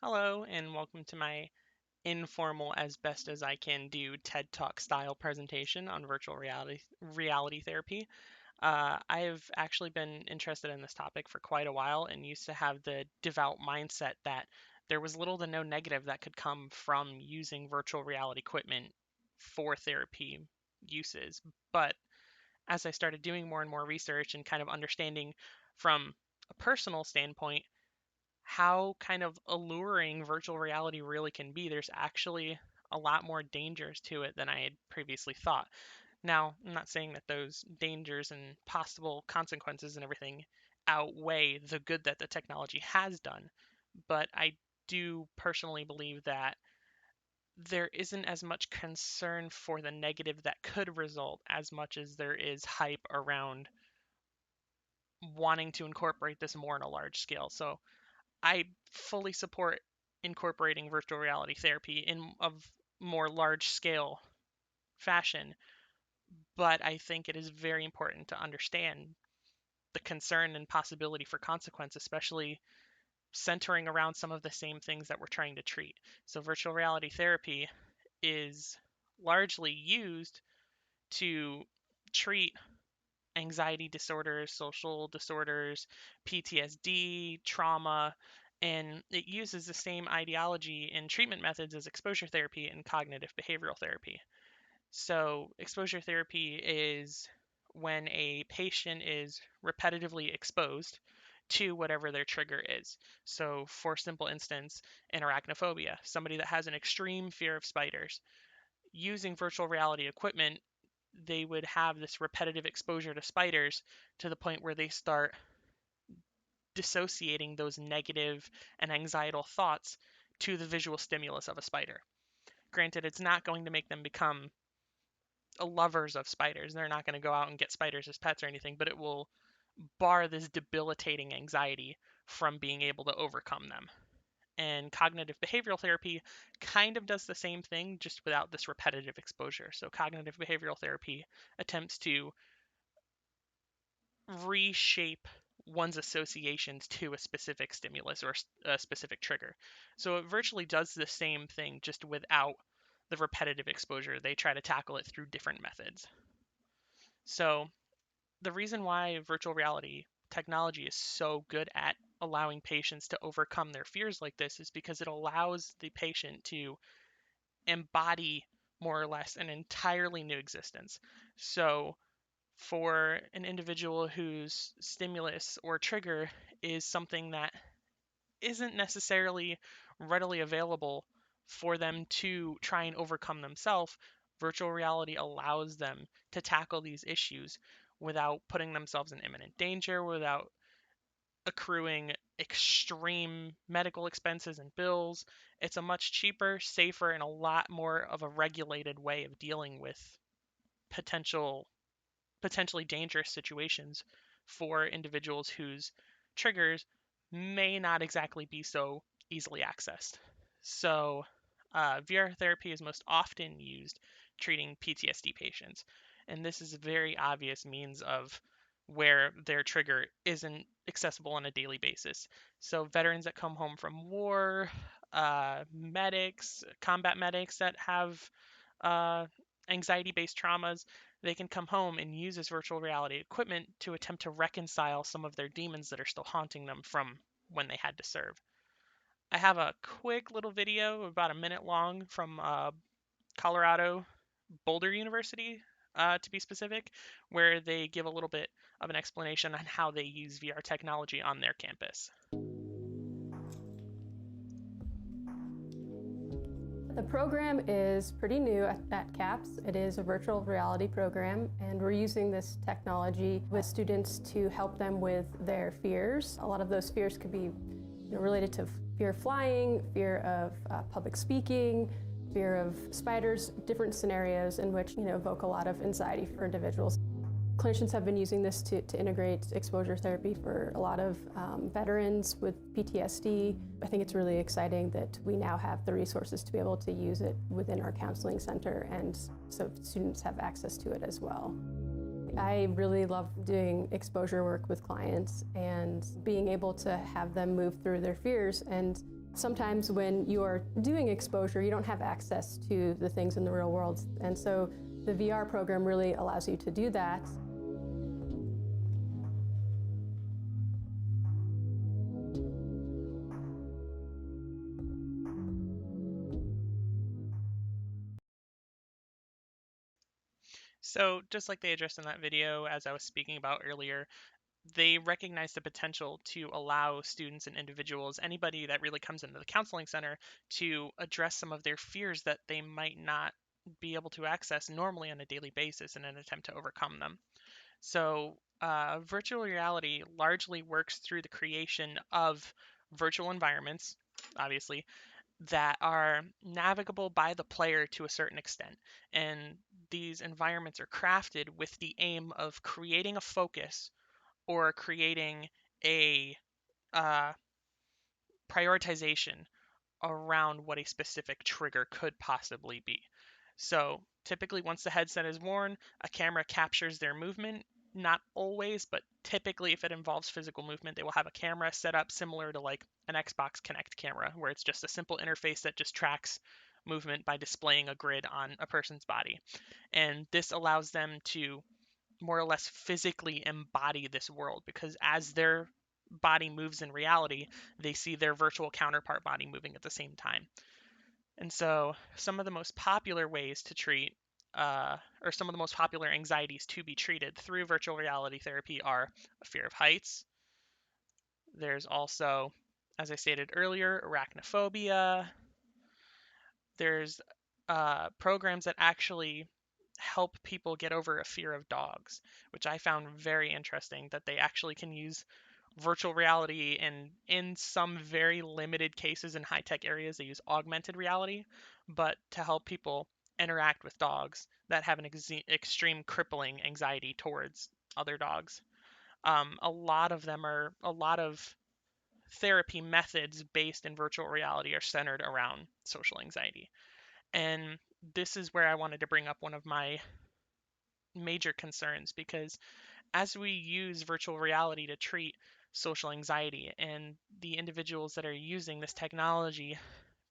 Hello, and welcome to my informal, as best as I can do, TED Talk style presentation on virtual reality therapy. I've actually been interested in this topic for quite a while and used to have the devout mindset that there was little to no negative that could come from using virtual reality equipment for therapy uses. But as I started doing more and more research and kind of understanding from a personal standpoint, how kind of alluring virtual reality really can be. There's actually a lot more dangers to it than I had previously thought. Now, I'm not saying that those dangers and possible consequences and everything outweigh the good that the technology has done, but I do personally believe that there isn't as much concern for the negative that could result as much as there is hype around wanting to incorporate this more on a large scale. So I fully support incorporating virtual reality therapy in a more large scale fashion, but I think it is very important to understand the concern and possibility for consequence, especially centering around some of the same things that we're trying to treat. So, virtual reality therapy is largely used to treat anxiety disorders, social disorders, PTSD, trauma, and it uses the same ideology and treatment methods as exposure therapy and cognitive behavioral therapy. So, exposure therapy is when a patient is repetitively exposed to whatever their trigger is. So, for simple instance, in arachnophobia, somebody that has an extreme fear of spiders, using virtual reality equipment, they would have this repetitive exposure to spiders to the point where they start dissociating those negative and anxietal thoughts to the visual stimulus of a spider. Granted, it's not going to make them become lovers of spiders. They're not going to go out and get spiders as pets or anything, but it will bar this debilitating anxiety from being able to overcome them. And cognitive behavioral therapy kind of does the same thing, just without this repetitive exposure. So, cognitive behavioral therapy attempts to reshape one's associations to a specific stimulus or a specific trigger. So it virtually does the same thing, just without the repetitive exposure. They try to tackle it through different methods. So the reason why virtual reality technology is so good at allowing patients to overcome their fears like this is because it allows the patient to embody more or less an entirely new existence. So for an individual whose stimulus or trigger is something that isn't necessarily readily available for them to try and overcome themselves, virtual reality allows them to tackle these issues without putting themselves in imminent danger, without accruing extreme medical expenses and bills. It's a much cheaper, safer, and a lot more of a regulated way of dealing with potentially dangerous situations for individuals whose triggers may not exactly be so easily accessed. So, VR therapy is most often used treating PTSD patients, and this is a very obvious means of where their trigger isn't accessible on a daily basis. So, veterans that come home from war, medics, combat medics that have uh, anxiety based traumas, they can come home and use this virtual reality equipment to attempt to reconcile some of their demons that are still haunting them from when they had to serve. I have a quick little video, about a minute long, from Colorado Boulder University, to be specific, where they give a little bit of an explanation on how they use VR technology on their campus. The program is pretty new at CAPS. It is a virtual reality program, and we're using this technology with students to help them with their fears. A lot of those fears could be related to fear of flying, fear of public speaking, fear of spiders, different scenarios in which evoke a lot of anxiety for individuals. Clinicians have been using this to integrate exposure therapy for a lot of veterans with PTSD. I think it's really exciting that we now have the resources to be able to use it within our counseling center, and so students have access to it as well. I really love doing exposure work with clients and being able to have them move through their fears and Sometimes when you are doing exposure, you don't have access to the things in the real world. And so the VR program really allows you to do that. So, just like they addressed in that video, as I was speaking about earlier, they recognize the potential to allow students and individuals, anybody that really comes into the counseling center, to address some of their fears that they might not be able to access normally on a daily basis in an attempt to overcome them. So, virtual reality largely works through the creation of virtual environments, obviously, that are navigable by the player to a certain extent. And these environments are crafted with the aim of creating a focus or creating a uh, prioritization around what a specific trigger could possibly be. So typically, once the headset is worn, a camera captures their movement. Not always, but typically, if it involves physical movement, they will have a camera set up similar to like an Xbox Kinect camera, where it's just a simple interface that just tracks movement by displaying a grid on a person's body. And this allows them to more or less physically embody this world because as their body moves in reality, they see their virtual counterpart body moving at the same time. And so, some of the most popular ways to treat, or some of the most popular anxieties to be treated through virtual reality therapy are a fear of heights. There's also, as I stated earlier, arachnophobia. There's programs that actually help people get over a fear of dogs, which I found very interesting that they actually can use virtual reality and in some very limited cases in high-tech areas they use augmented reality, but to help people interact with dogs that have an extreme crippling anxiety towards other dogs. A lot of therapy methods based in virtual reality are centered around social anxiety. And this is where I wanted to bring up one of my major concerns because as we use virtual reality to treat social anxiety and the individuals that are using this technology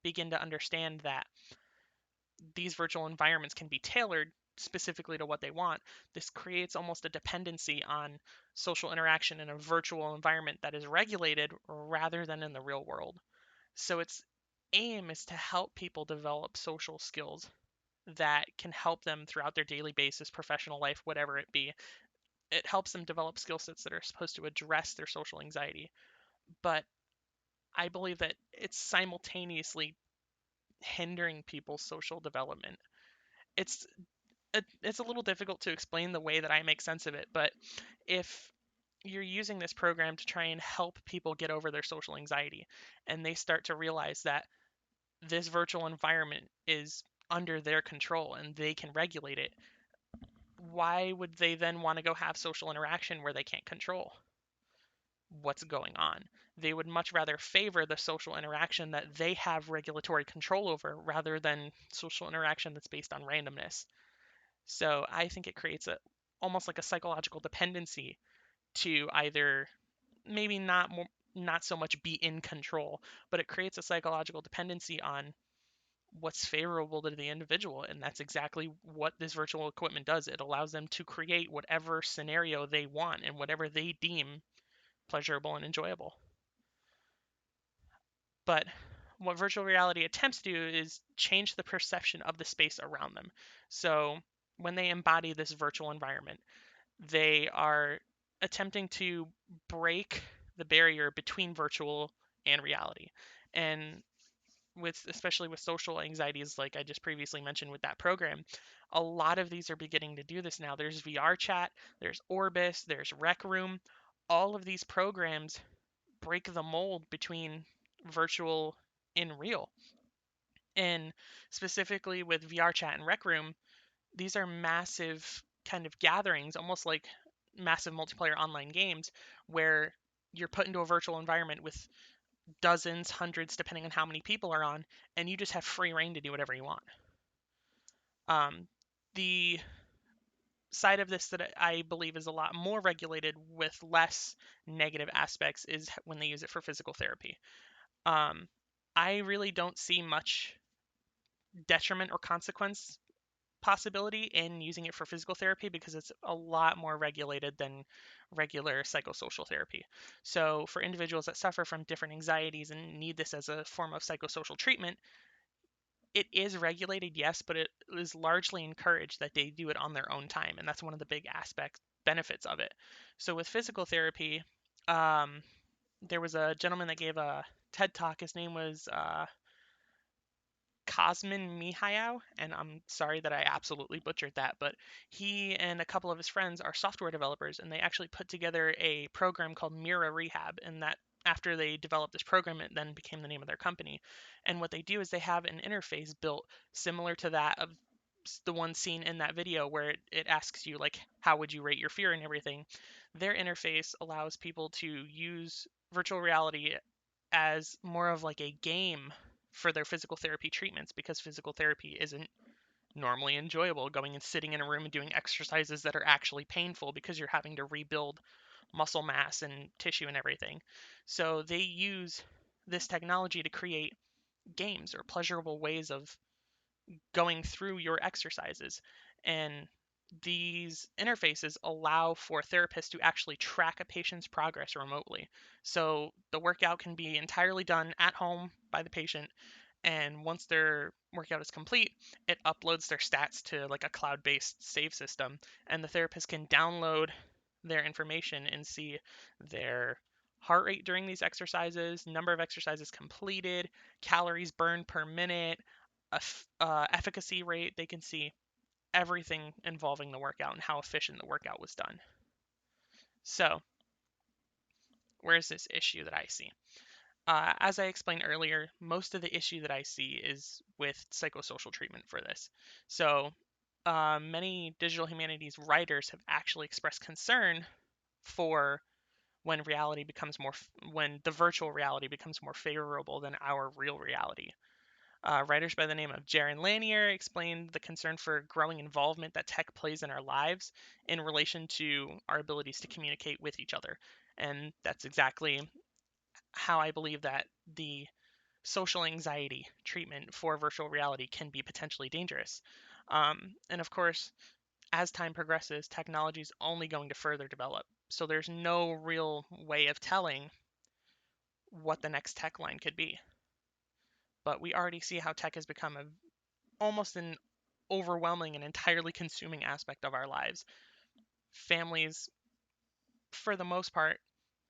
begin to understand that these virtual environments can be tailored specifically to what they want, this creates almost a dependency on social interaction in a virtual environment that is regulated rather than in the real world. So its aim is to help people develop social skills that can help them throughout their daily basis, professional life, whatever it be. It helps them develop skill sets that are supposed to address their social anxiety. But I believe that it's simultaneously hindering people's social development. It's it's a little difficult to explain the way that I make sense of it, but if you're using this program to try and help people get over their social anxiety and they start to realize that this virtual environment is under their control and they can regulate it, why would they then want to go have social interaction where they can't control what's going on? They would much rather favor the social interaction that they have regulatory control over rather than social interaction that's based on randomness. So I think it creates a almost like a psychological dependency to either maybe not so much be in control, but it creates a psychological dependency on what's favorable to the individual. And that's exactly what this virtual equipment does. It allows them to create whatever scenario they want and whatever they deem pleasurable and enjoyable. But what virtual reality attempts to do is change the perception of the space around them. So when they embody this virtual environment, they are attempting to break the barrier between virtual and reality. And with especially with social anxieties like I just previously mentioned with that program, a lot of these are beginning to do this now. There's VR chat, there's Orbis, there's Rec Room. All of these programs break the mold between virtual and real. And specifically with VR chat and Rec Room, these are massive kind of gatherings, almost like massive multiplayer online games where you're put into a virtual environment with dozens, hundreds, depending on how many people are on, and you just have free reign to do whatever you want. The side of this that I believe is a lot more regulated with less negative aspects is when they use it for physical therapy. Um, I really don't see much detriment or consequence possibility in using it for physical therapy because it's a lot more regulated than regular psychosocial therapy. So, for individuals that suffer from different anxieties and need this as a form of psychosocial treatment, it is regulated, yes, but it is largely encouraged that they do it on their own time, and that's one of the big aspect benefits of it. So, with physical therapy, um, there was a gentleman that gave a TED talk. His name was Cosmin Mihaiou, and I'm sorry that I absolutely butchered that, but he and a couple of his friends are software developers, and they actually put together a program called Mira Rehab, and that after they developed this program, it then became the name of their company. And what they do is they have an interface built similar to that of the one seen in that video where it asks you like how would you rate your fear and everything. Their interface allows people to use virtual reality as more of like a game for their physical therapy treatments because physical therapy isn't normally enjoyable going and sitting in a room and doing exercises that are actually painful because you're having to rebuild muscle mass and tissue and everything. So they use this technology to create games or pleasurable ways of going through your exercises. And these interfaces allow for therapists to actually track a patient's progress remotely. So the workout can be entirely done at home by the patient. And once their workout is complete, it uploads their stats to like a cloud based save system. And the therapist can download their information and see their heart rate during these exercises, number of exercises completed, calories burned per minute, efficacy rate. They can see everything involving the workout and how efficient the workout was done. So, where's this issue that I see? As I explained earlier, most of the issue that I see is with psychosocial treatment for this. So, many digital humanities writers have actually expressed concern for when the virtual reality becomes more favorable than our real reality. Writers by the name of Jaron Lanier explained the concern for growing involvement that tech plays in our lives in relation to our abilities to communicate with each other. And that's exactly how I believe that the social anxiety treatment for virtual reality can be potentially dangerous. And of course, as time progresses, technology is only going to further develop. So there's no real way of telling what the next tech line could be. But we already see how tech has become almost an overwhelming and entirely consuming aspect of our lives. Families, for the most part,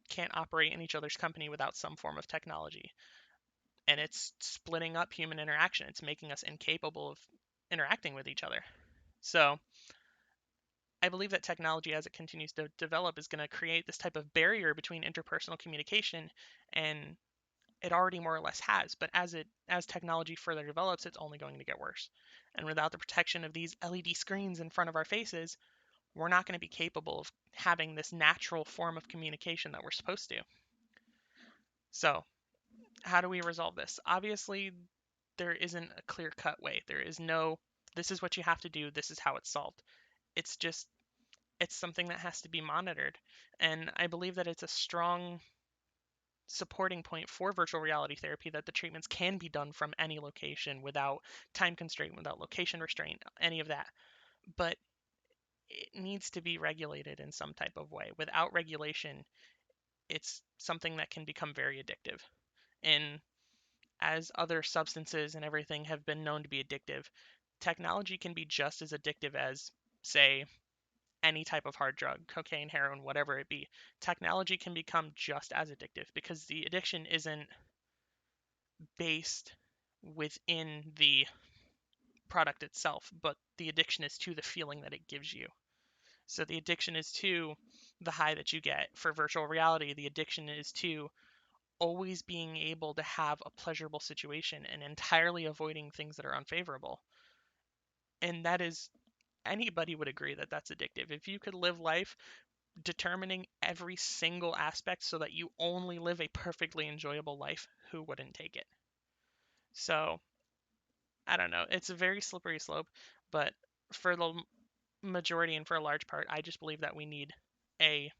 can't operate in each other's company without some form of technology. And it's splitting up human interaction. It's making us incapable of interacting with each other. So I believe that technology, as it continues to develop, is going to create this type of barrier between interpersonal communication, and it already more or less has. But as technology further develops, it's only going to get worse. And without the protection of these LED screens in front of our faces, we're not going to be capable of having this natural form of communication that we're supposed to. So, how do we resolve this? Obviously, there isn't a clear cut way. There is no, this is what you have to do, this is how it's solved. It's just, it's something that has to be monitored. And I believe that it's a strong supporting point for virtual reality therapy that the treatments can be done from any location without time constraint, without location restraint, any of that. But it needs to be regulated in some type of way. Without regulation, it's something that can become very addictive. And as other substances and everything have been known to be addictive, technology can be just as addictive as, say, any type of hard drug, cocaine, heroin, whatever it be. Technology can become just as addictive because the addiction isn't based within the product itself, but the addiction is to the feeling that it gives you. So the addiction is to the high that you get. For virtual reality, the addiction is to always being able to have a pleasurable situation and entirely avoiding things that are unfavorable. And that is, anybody would agree that that's addictive. If you could live life determining every single aspect so that you only live a perfectly enjoyable life, who wouldn't take it? So, I don't know. It's a very slippery slope, but for the majority and for a large part, I just believe that we need a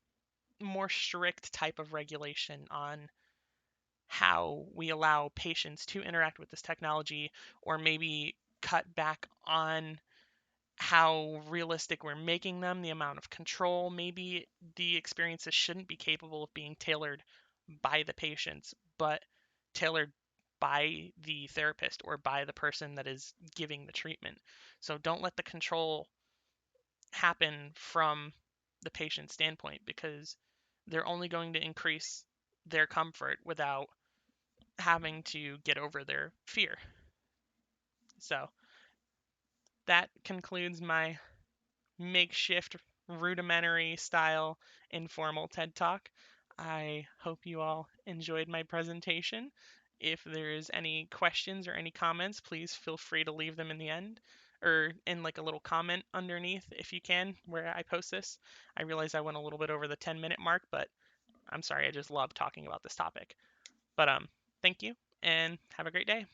more strict type of regulation on how we allow patients to interact with this technology, or maybe cut back on how realistic we're making them, the amount of control. Maybe the experiences shouldn't be capable of being tailored by the patients, but tailored by the therapist or by the person that is giving the treatment. So don't let the control happen from the patient standpoint, because they're only going to increase their comfort without having to get over their fear. So that concludes my makeshift, rudimentary style informal TED Talk. I hope you all enjoyed my presentation. If there's any questions or any comments, please feel free to leave them in the end, or in like a little comment underneath if you can, where I post this. I realize I went a little bit over the 10-minute mark, but I'm sorry, I just love talking about this topic. But thank you and have a great day.